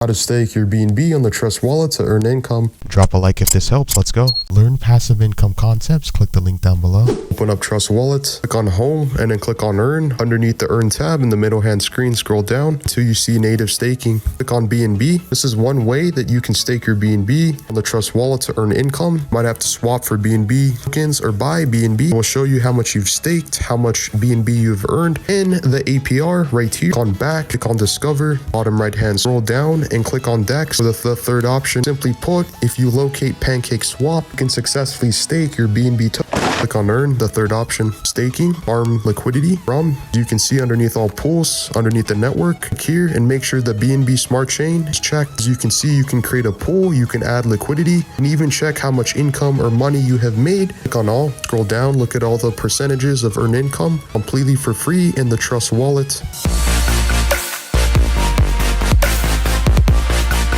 How to stake your BNB on the Trust wallet to earn income. Drop a like if this helps. Let's go. Learn passive income concepts. Click the link down below. Open up Trust Wallet, click on Home, and then click on Earn. Underneath the Earn tab in the middle hand screen, scroll down until you see Native Staking. Click on BNB. This is one way that you can stake your BNB on the Trust wallet to earn income. You might have to swap for BNB tokens or buy BNB. We'll show you how much you've staked, how much BNB you've earned, and the APR right here. Click on Back, click on Discover, bottom right hand, scroll down and click on DEX. With the third option, simply put, if you locate PancakeSwap, you can successfully stake your BNB token. Click on Earn, the third option, staking, farm liquidity from. You can see underneath all pools, underneath the network, click here and make sure the BNB Smart Chain is checked. As you can see, you can create a pool, you can add liquidity, and even check how much income or money you have made. Click on all, scroll down, look at all the percentages of earned income completely for free in the Trust wallet.